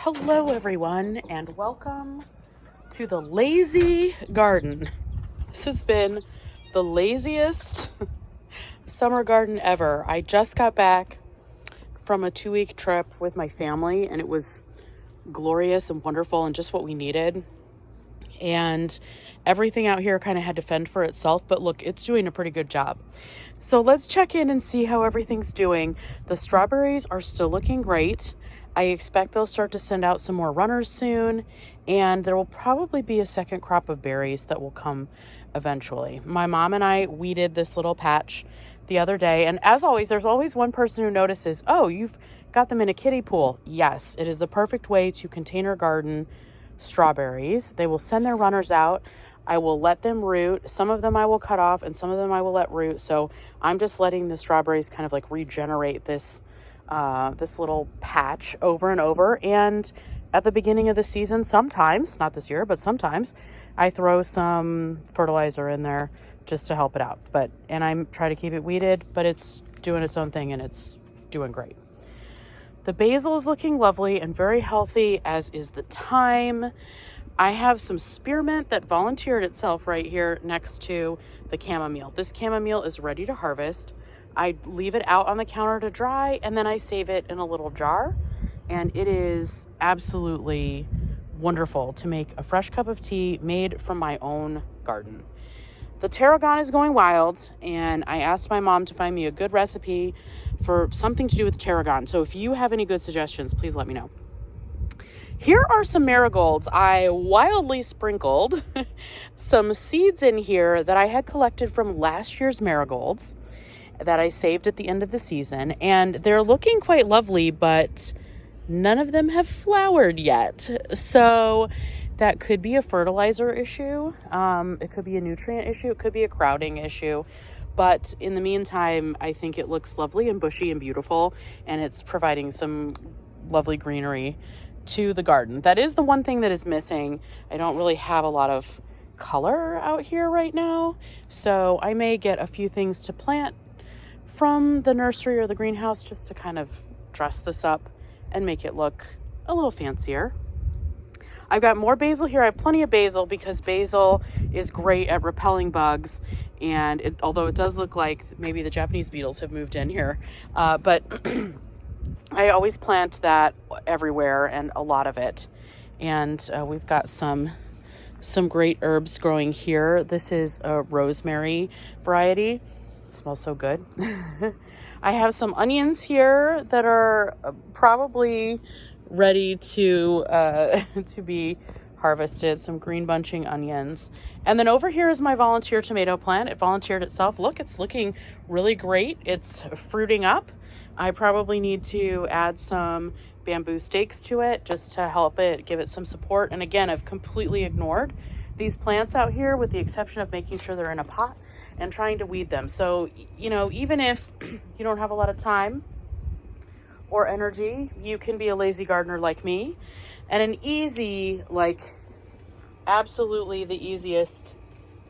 Hello everyone and welcome to the lazy garden. This has been the laziest summer garden ever. I just got back from a 2-week trip with my family and it was glorious and wonderful and just what we needed. And everything out here kind of had to fend for itself, but look, it's doing a pretty good job. So let's check in and see how everything's doing. The strawberries are still looking great. I expect they'll start to send out some more runners soon, and there will probably be a second crop of berries that will come eventually. My mom and I weeded this little patch the other day, and as always, there's always one person who notices, oh, you've got them in a kiddie pool. Yes, it is the perfect way to container garden strawberries. They will send their runners out. I will let them root. Some of them I will cut off and some of them I will let root. So I'm just letting the strawberries kind of like regenerate this little patch over and over. And at the beginning of the season, sometimes, not this year, but sometimes I throw some fertilizer in there just to help it out. And I'm trying to keep it weeded, but it's doing its own thing and it's doing great. The basil is looking lovely and very healthy, as is the thyme. I have some spearmint that volunteered itself right here next to the chamomile. This chamomile is ready to harvest. I leave it out on the counter to dry, and then I save it in a little jar. And it is absolutely wonderful to make a fresh cup of tea made from my own garden. The tarragon is going wild, and I asked my mom to find me a good recipe for something to do with tarragon. So if you have any good suggestions, please let me know. Here are some marigolds. I wildly sprinkled some seeds in here that I had collected from last year's marigolds that I saved at the end of the season. And they're looking quite lovely, but none of them have flowered yet. So that could be a fertilizer issue. It could be a nutrient issue. It could be a crowding issue. But in the meantime, I think it looks lovely and bushy and beautiful, and it's providing some lovely greenery to the garden. That is the one thing that is missing. I don't really have a lot of color out here right now, so I may get a few things to plant from the nursery or the greenhouse just to kind of dress this up and make it look a little fancier. I've got more basil here. I have plenty of basil because basil is great at repelling bugs. And although it does look like maybe the Japanese beetles have moved in here, but I always plant that everywhere and a lot of it. And we've got some great herbs growing here. This is a rosemary variety. It smells so good. I have some onions here that are probably ready to be harvested, some green bunching onions. And then over here is my volunteer tomato plant. It volunteered itself. Look, it's looking really great. It's fruiting up. I probably need to add some bamboo stakes to it just to help it, give it some support. And again, I've completely ignored these plants out here with the exception of making sure they're in a pot and trying to weed them. So, you know, even if you don't have a lot of time or energy, you can be a lazy gardener like me. And an easy, like absolutely the easiest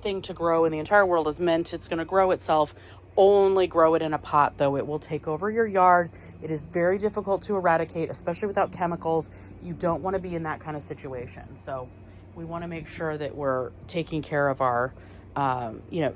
thing to grow in the entire world is mint. It's going to grow itself. Only grow it in a pot, though. It will take over your yard. It is very difficult to eradicate, especially without chemicals. You don't want to be in that kind of situation. So we want to make sure that we're taking care of our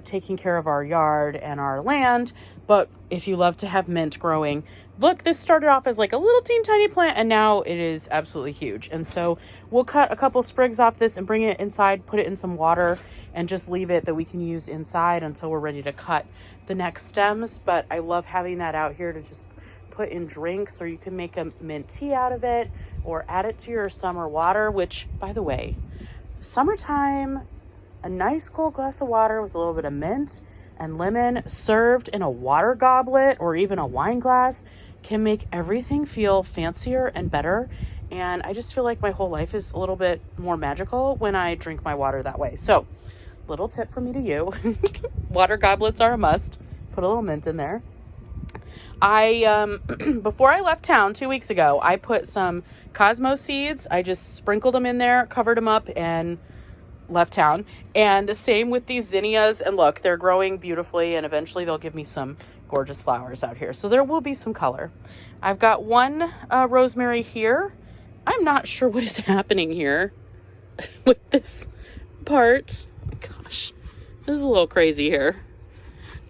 taking care of our yard and our land. But if you love to have mint growing, look, this started off as like a little tiny plant and now it is absolutely huge. And so we'll cut a couple sprigs off this and bring it inside, put it in some water and just leave it that we can use inside until we're ready to cut the next stems. But I love having that out here to just put in drinks, or you can make a mint tea out of it or add it to your summer water, which, by the way, summertime, a nice cold glass of water with a little bit of mint and lemon served in a water goblet or even a wine glass can make everything feel fancier and better. And I just feel like my whole life is a little bit more magical when I drink my water that way. So, little tip from me to you. Water goblets are a must. Put a little mint in there. I before I left town 2 weeks ago, I put some Cosmo seeds. I just sprinkled them in there, covered them up, and left town. And the same with these zinnias. And look, they're growing beautifully, and eventually they'll give me some gorgeous flowers out here. So there will be some color. I've got one rosemary here I'm not sure what is happening here with this part. Oh my gosh, this is a little crazy here.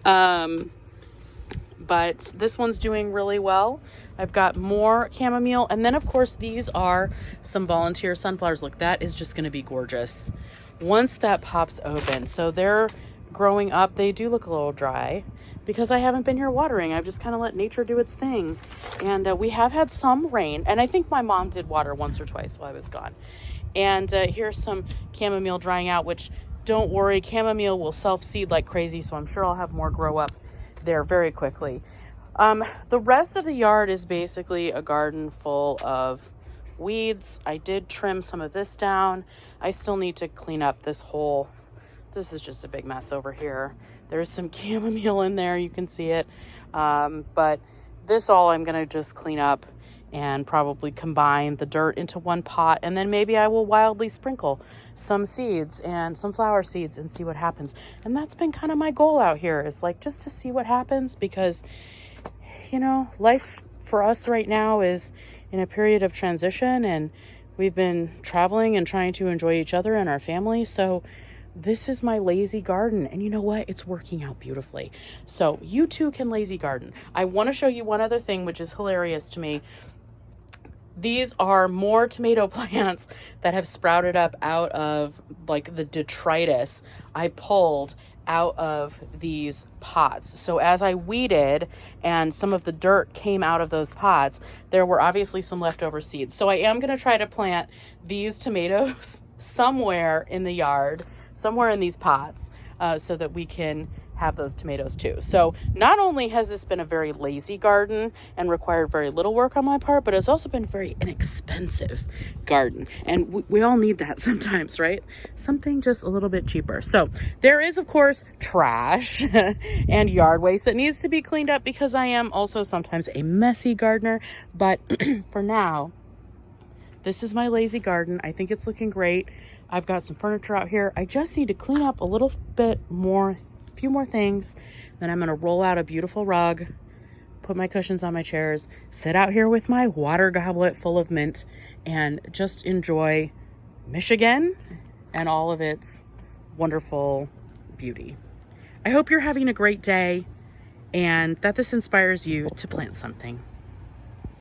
But this one's doing really well. I've got more chamomile. And then of course, these are some volunteer sunflowers. Look, that is just gonna be gorgeous once that pops open. So they're growing up. They do look a little dry because I haven't been here watering. I've just kind of let nature do its thing. And we have had some rain. And I think my mom did water once or twice while I was gone. And here's some chamomile drying out, which don't worry, chamomile will self-seed like crazy. So I'm sure I'll have more grow up there very quickly. The rest of the yard is basically a garden full of weeds. I did trim some of this down. I still need to clean up this is just a big mess over here. There's some chamomile in there, you can see it. But this all I'm gonna just clean up and probably combine the dirt into one pot, and then maybe I will wildly sprinkle some seeds and some flower seeds and see what happens. And that's been kind of my goal out here, is like just to see what happens, because you know, life for us right now is in a period of transition, and we've been traveling and trying to enjoy each other and our family. So this is my lazy garden, and you know what? It's working out beautifully. So you too can lazy garden. I want to show you one other thing, which is hilarious to me. These are more tomato plants that have sprouted up out of like the detritus I pulled out of these pots. So as I weeded and some of the dirt came out of those pots, there were obviously some leftover seeds. So I am going to try to plant these tomatoes somewhere in the yard, somewhere in these pots, so that we can have those tomatoes too. So not only has this been a very lazy garden and required very little work on my part, but it's also been very inexpensive garden. And we all need that sometimes, right? Something just a little bit cheaper. So there is of course trash and yard waste that needs to be cleaned up, because I am also sometimes a messy gardener. But for now, this is my lazy garden. I think it's looking great. I've got some furniture out here. I just need to clean up a little bit more, few more things. Then I'm going to roll out a beautiful rug, put my cushions on my chairs, sit out here with my water goblet full of mint, and just enjoy Michigan and all of its wonderful beauty. I hope you're having a great day and that this inspires you to plant something.